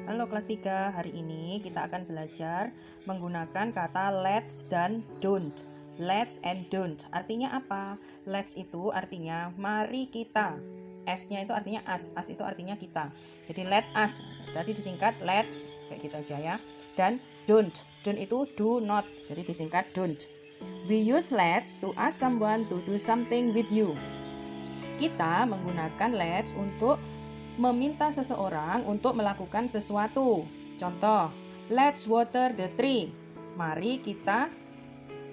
Halo kelas 3, hari ini kita akan belajar menggunakan kata let's dan don't. Let's and don't, artinya apa? Let's itu artinya mari kita. S-nya itu artinya us itu artinya kita. Jadi let us, tadi disingkat let's, kayak gitu aja ya. Dan don't itu do not, jadi disingkat don't. We use let's to ask someone to do something with you. Kita menggunakan let's untuk meminta seseorang untuk melakukan sesuatu. Contoh, let's water the tree. Mari kita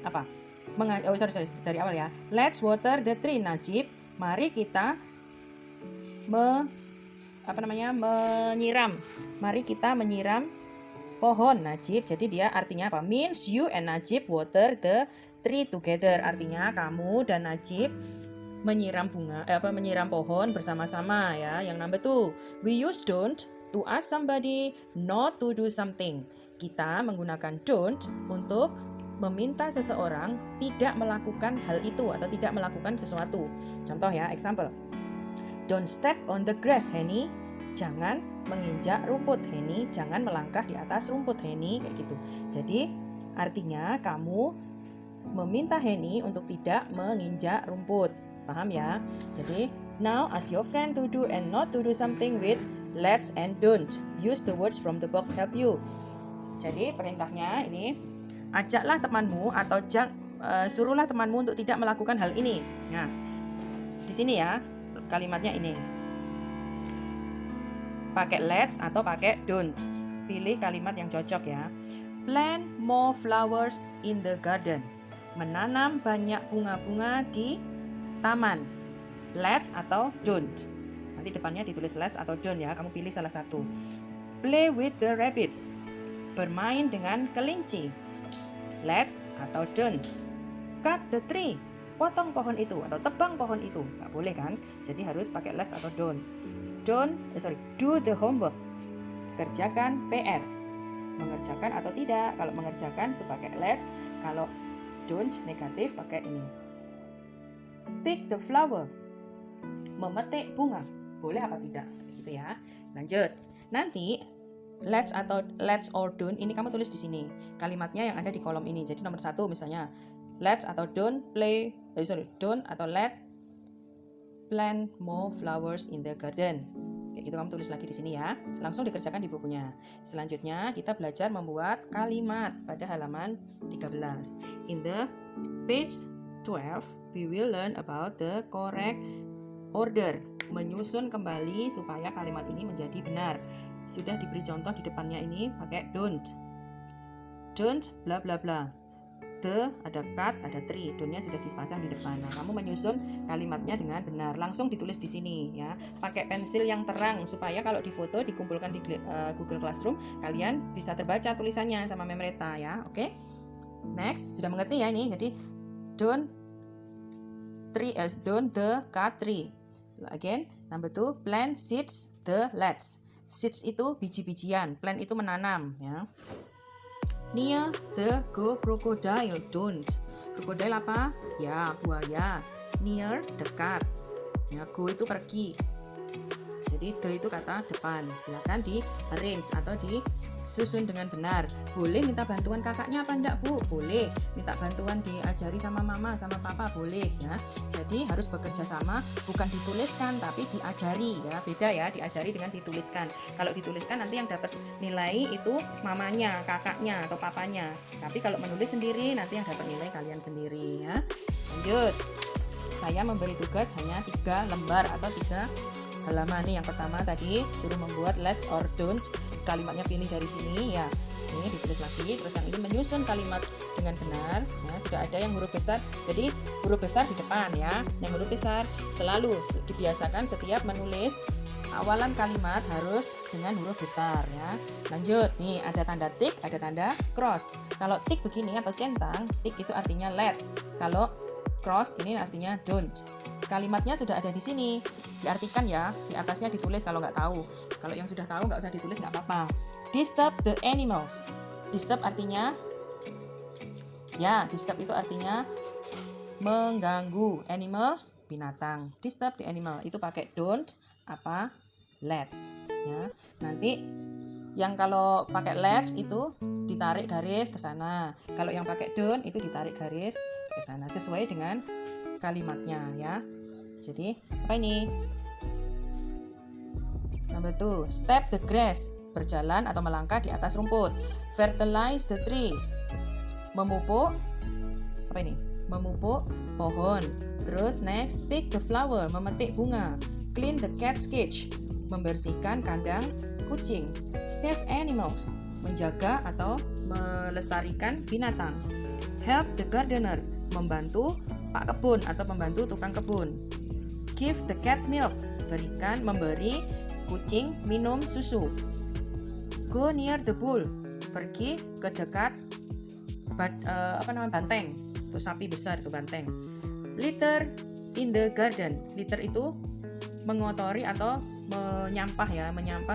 apa? Dari awal ya. Let's water the tree, Najib. Mari kita menyiram. Mari kita menyiram pohon, Najib. Jadi dia artinya apa? Means you and Najib water the tree together. Artinya kamu dan Najib menyiram menyiram pohon bersama-sama ya. Yang number 2, we use don't to ask somebody not to do something. Kita menggunakan don't untuk meminta seseorang tidak melakukan hal itu atau tidak melakukan sesuatu. Contoh ya, example. Don't step on the grass, Henny. Jangan menginjak rumput, Henny. Jangan melangkah di atas rumput, Henny. Kayak gitu. Jadi artinya kamu meminta Henny untuk tidak menginjak rumput. Paham ya? Jadi, now ask your friend to do and not to do something with let's and don't. Use the words from the box help you. Jadi, perintahnya ini, ajaklah temanmu atau suruhlah temanmu untuk tidak melakukan hal ini. Nah, di sini ya, kalimatnya ini. Pakai let's atau pakai don't. Pilih kalimat yang cocok ya. Plant more flowers in the garden. Menanam banyak bunga-bunga di taman. Let's atau don't. Nanti depannya ditulis let's atau don't ya. Kamu pilih salah satu. Play with the rabbits. Bermain dengan kelinci. Let's atau don't. Cut the tree. Potong pohon itu atau tebang pohon itu. Nggak boleh kan? Jadi harus pakai let's atau don't. Do the homework. Kerjakan PR. Mengerjakan atau tidak. Kalau mengerjakan itu pakai let's. Kalau don't negatif pakai ini. Pick the flower. Memetik bunga. Boleh apa tidak? Gitu ya. Lanjut. Nanti let's or don't ini kamu tulis di sini. Kalimatnya yang ada di kolom ini. Jadi nomor 1 misalnya let's atau don't don't atau let plant more flowers in the garden. Kayak gitu kamu tulis lagi di sini ya. Langsung dikerjakan di bukunya. Selanjutnya kita belajar membuat kalimat pada halaman 13. In the page 12, we will learn about the correct order. Menyusun kembali supaya kalimat ini menjadi benar. Sudah diberi contoh di depannya ini pakai don't. Don't bla bla bla. The ada cut, ada tree. Don't-nya sudah dipasang di depan. Nah, kamu menyusun kalimatnya dengan benar. Langsung ditulis di sini ya. Pakai pensil yang terang supaya kalau difoto dikumpulkan di Google Classroom, kalian bisa terbaca tulisannya sama Memreta ya. Oke? Next, sudah mengerti ya ini. Jadi don't the cut tree. Again, number 2, plant seeds the let's. Seeds itu biji-bijian, plant itu menanam ya. Near the go crocodile, don't. Crocodile apa? Ya, buaya. Near, dekat. Ya, go itu pergi. Jadi the itu kata depan. Silakan di arrange atau disusun dengan benar. Boleh minta bantuan kakaknya apa enggak, Bu? Boleh. Minta bantuan diajari sama mama, sama papa, boleh ya. Jadi harus bekerja sama, bukan dituliskan tapi diajari ya. Beda ya, diajari dengan dituliskan. Kalau dituliskan nanti yang dapat nilai itu mamanya, kakaknya atau papanya. Tapi kalau menulis sendiri nanti yang dapat nilai kalian sendiri ya. Lanjut. Saya memberi tugas hanya 3 lembar atau 3 halaman. Nih yang pertama tadi suruh membuat let's or don't. Kalimatnya pilih dari sini ya. Ini ditulis lagi. Terus yang ini menyusun kalimat dengan benar. Ya, sudah ada yang huruf besar. Jadi huruf besar di depan ya. Yang huruf besar selalu dibiasakan setiap menulis awalan kalimat harus dengan huruf besar ya. Lanjut. Nih ada tanda tik, ada tanda cross. Kalau tik begini atau centang, tik itu artinya let's. Kalau cross ini artinya don't. Kalimatnya sudah ada di sini, diartikan ya, di atasnya ditulis kalau nggak tahu. Kalau yang sudah tahu nggak usah ditulis, nggak apa-apa. Disturb the animals. Disturb artinya, ya, disturb itu artinya mengganggu. Animals, binatang. Disturb the animal, itu pakai don't, let's. Ya, nanti Yang kalau pakai let's itu ditarik garis ke sana. Kalau yang pakai don't itu ditarik garis ke sana sesuai dengan kalimatnya ya. Jadi, apa ini? Number 2, step the grass, berjalan atau melangkah di atas rumput. Fertilize the trees, memupuk, apa ini? Memupuk pohon. Terus next, pick the flower, memetik bunga. Clean the cat's cage, membersihkan kandang kucing. Save animals, menjaga atau melestarikan binatang. Help the gardener, membantu pak kebun atau membantu tukang kebun. Give the cat milk, memberi kucing minum susu. Go near the bull, pergi ke dekat banteng, itu sapi besar itu banteng. Litter in the garden, litter itu mengotori atau menyampah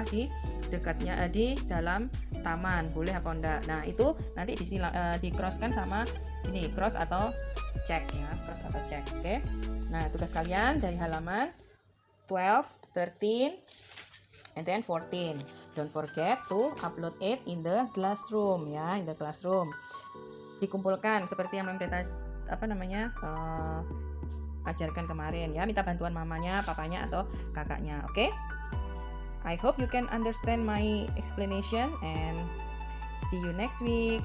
di dekatnya di dalam taman, boleh apa enggak. Nah itu nanti di crosskan sama ini, cross atau check ya, cross atau check. Oke. Nah tugas kalian dari halaman 12, 13 and then 14. Don't forget to upload it in the classroom ya, in the classroom. Dikumpulkan seperti yang kita ajarkan kemarin ya, minta bantuan mamanya, papanya atau kakaknya. Oke? I hope you can understand my explanation and see you next week.